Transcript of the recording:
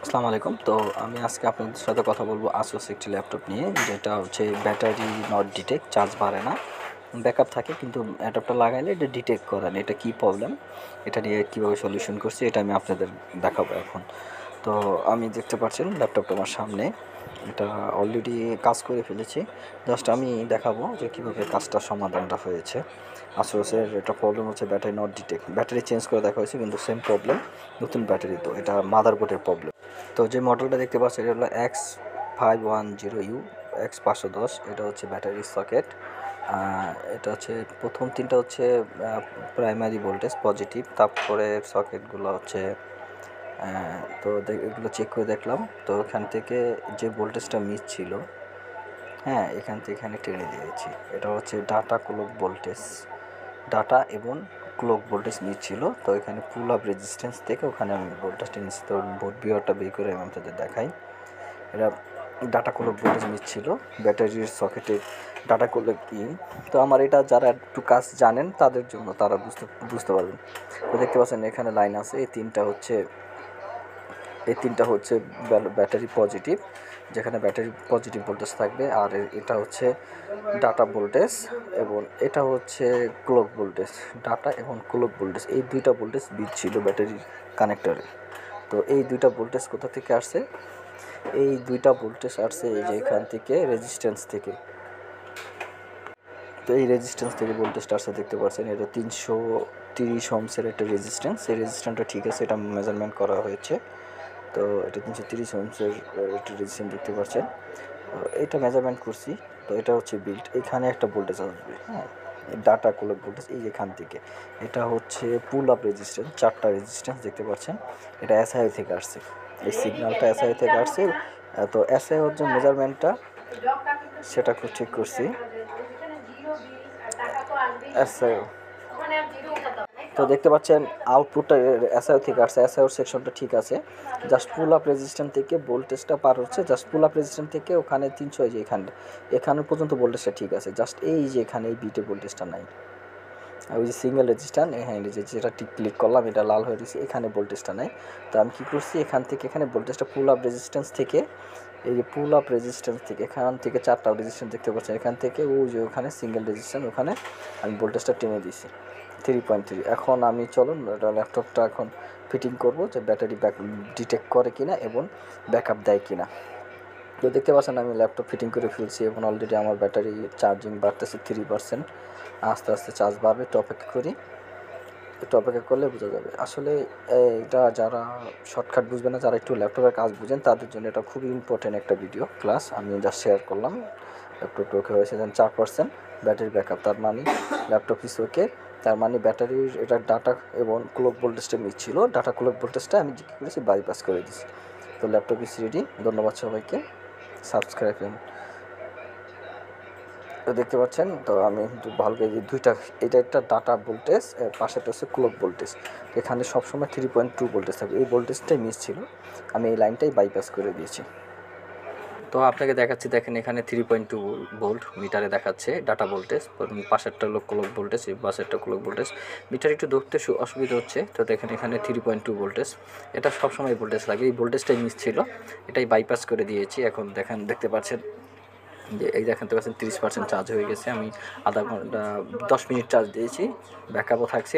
আসসালামু আলাইকুম। তো আমি আজকে আপনাদের সাথে কথা বলবো ASUS একটি ল্যাপটপ নিয়ে, যেটা হচ্ছে ব্যাটারি নট ডিটেক্ট, চার্জ বাড়ে না, ব্যাকআপ থাকে কিন্তু অ্যাডাপ্টার লাগাইলে এটা ডিটেক্ট করে না। এটা কী প্রবলেম, এটা নিয়ে কীভাবে সলিউশন করছি এটা আমি আপনাদের দেখাবো এখন। তো আমি দেখতে পাচ্ছেন ল্যাপটপটা আমার সামনে, এটা অলরেডি কাজ করে ফেলেছি। জাস্ট আমি দেখাবো যে কীভাবে কাজটার সমাধানটা হয়েছে। ASUSের এটা প্রবলেম হচ্ছে battery not detect, battery change করে দেখা হয়েছে কিন্তু সেম প্রবলেম, নতুন ব্যাটারি। তো এটা মাদারবোর্ডের প্রবলেম। তো যে মডেলটা দেখতে পাচ্ছি এটা হলো X510U, X510। এটা হচ্ছে ব্যাটারি সকেট। এটা হচ্ছে প্রথম তিনটা হচ্ছে প্রাইমারি ভোল্টেজ পজিটিভ, তারপরে সকেটগুলো হচ্ছে তো এগুলো চেক করে দেখলাম। তো এখান থেকে যে ভোল্টেজটা মিস ছিল, হ্যাঁ, এখান থেকে এখানে টেনে দিয়েছি। এটা হচ্ছে ডাটা ক্লক ভোল্টেজ, ডাটা এবং ক্লক ভোল্টেজ নিচ্ছিল। তো এখানে পুল আপ রেজিস্ট্যান্স থেকে ওখানে আমি ভোল্টেজটা নিচ্ছি। তো বোর্ড বিয়ারটা বের করে আমি আপনাদের দেখাই। এটা ডাটা ক্লক ভোল্টেজ নিচ্ছিল ব্যাটারির সকেটের ডাটা ক্লক কি। তো আমার এটা যারা একটু কাজ জানেন তাদের জন্য, তারা বুঝতে পারবেন। তো দেখতে পাচ্ছেন এখানে লাইন আছে, এই তিনটা হচ্ছে ব্যাটারি পজিটিভ, যেখানে ব্যাটারি পজিটিভ ভোল্টেজ থাকবে। আর এটা হচ্ছে ডাটা ভোল্টেজ এবং এটা হচ্ছে ক্লক ভোল্টেজ। ডাটা এবং ক্লক ভোল্টেজ, এই দুইটা ভোল্টেজ বিট ছিল ব্যাটারির কানেক্টরে। তো এই দুইটা ভোল্টেজ কোথা থেকে আসছে? এই দুইটা ভোল্টেজ আসছে এই যে এখান থেকে, রেজিস্ট্যান্স থেকে। তো এই রেজিস্ট্যান্স থেকে ভোল্টেজটা আসছে, দেখতে পাচ্ছেন এটা 330 ওহমসের একটা রেজিস্ট্যান্স। এই রেজিস্ট্যান্সটা ঠিক আছে, এটা মেজারমেন্ট করা হয়েছে। তো এটা 330 ওহমসের একটা রেজিস্ট্যান্স দেখতে পাচ্ছেন। এটা মেজারমেন্ট করছি। তো এটা হচ্ছে বিল্ট, এখানে একটা ভোল্টেজ আসবে, হ্যাঁ, ডাটা ক্লক ভোল্টেজ এই এখান থেকে। এটা হচ্ছে পুল আপ রেজিস্ট্যান্স, 4টা রেজিস্ট্যান্স দেখতে পাচ্ছেন। এটা এসআই থেকে আসছে, এই সিগন্যালটা এসআই থেকে আসছে। তো এসআই হচ্ছে মেজারমেন্টটা, সেটা ঠিক করছি। এসআই, তো দেখতে পাচ্ছেন আউটপুটটা এসআই থেকে আসছে, এসআইওর সেকশনটা ঠিক আছে। জাস্ট পুল আপ রেজিস্ট্যান্স থেকে ভোল্টেজটা পার হচ্ছে, জাস্ট পুল আপ রেজিস্ট্যান্স থেকে ওখানে 300, যে এখানে পর্যন্ত ভোল্টেজটা ঠিক আছে। জাস্ট এই যে এখানে এই বিটে ভোল্টেজটা নাই, ওই যে সিঙ্গেল রেজিস্ট্যান্স, হ্যাঁ, যেটা ঠিক ক্লিক করলাম এটা লাল হয়ে গেছে, এখানে ভোল্টেজটা নাই। তো আমি কী করছি, এখান থেকে এখানে ভোল্টেজটা পুল আপ রেজিস্ট্যান্স থেকে, এই যে পুল আপ রেজিস্ট্যান্স থেকে এখান থেকে 4টা রেজিস্ট্যান্স দেখতে পাচ্ছেন, এখান থেকে ওই যে ওখানে সিঙ্গেল রেজিস্ট্যান্স, ওখানে আমি ভোল্টেজটা টেনে দিয়েছি 3.3। এখন আমি চলুন এটা ল্যাপটপটা এখন ফিটিং করব, যে ব্যাটারি ডিটেক্ট করে কিনা এবং ব্যাকআপ দেয় কিনা। তো দেখতে পাচ্ছেন আমি ল্যাপটপ ফিটিং করে ফেলছি এবং অলরেডি আমার ব্যাটারি চার্জিং বাড়তেছে 3%। আস্তে আস্তে চার্জ বাড়বে, একটু অপেক্ষা করি। একটু অপেক্ষা করলে বোঝা যাবে। আসলে এটা যারা শর্টকাট বুঝবে না, যারা একটু ল্যাপটপের কাজ বুঝেন, তাদের জন্য এটা খুবই ইম্পর্টেন্ট একটা ভিডিও ক্লাস, আমি জাস্ট শেয়ার করলাম। ল্যাপটপটা ওকে হয়েছে, যেন 4% ব্যাটারি ব্যাকআপ, তার মানে ল্যাপটপ ইস ওকে। তার মানে ব্যাটারির এটা ডাটা এবং ক্লক ভোল্টেজটা নিচ্ছিল, ডাটা ক্লক ভোল্টেজটা আমি কী করেছি, বাইপাস করে দিচ্ছি। তো ল্যাপটপ ইস রেডি। ধন্যবাদ সবাইকে, সাবস্ক্রাইব। তো দেখতে পাচ্ছেন, তো আমি ভালো করে দুইটা, এটা একটা ডাটা ভোল্টেজ, পাশেটা হচ্ছে ক্লক ভোল্টেজ। এখানে সবসময় 3.2 ভোল্টেজ থাকে, এই ভোল্টেজটাই মিস ছিল, আমি এই লাইনটাই বাইপাস করে দিয়েছি। তো আপনাকে দেখাচ্ছি, দেখেন এখানে 3.2 ভোল্ট মিটারে দেখাচ্ছে ডাটা ভোল্টেজ, পাশেরটা হলো ক্লক ভোল্টেজ, এই পাশেরটা ক্লক ভোল্টেজ। মিটার একটু ধরতে অসুবিধা হচ্ছে। তো দেখেন এখানে 3.2 ভোল্টেজ, এটা সবসময় ভোল্টেজ লাগে, এই ভোল্টেজটাই মিস ছিল, এটাই বাইপাস করে দিয়েছি। এখন দেখতে পাচ্ছেন যে এই দেখাতে পাচ্ছেন 30% চার্জ হয়ে গেছে। আমি আধা ঘন্টা 10 মিনিট চার্জ দিয়েছি, ব্যাকআপও থাকছে।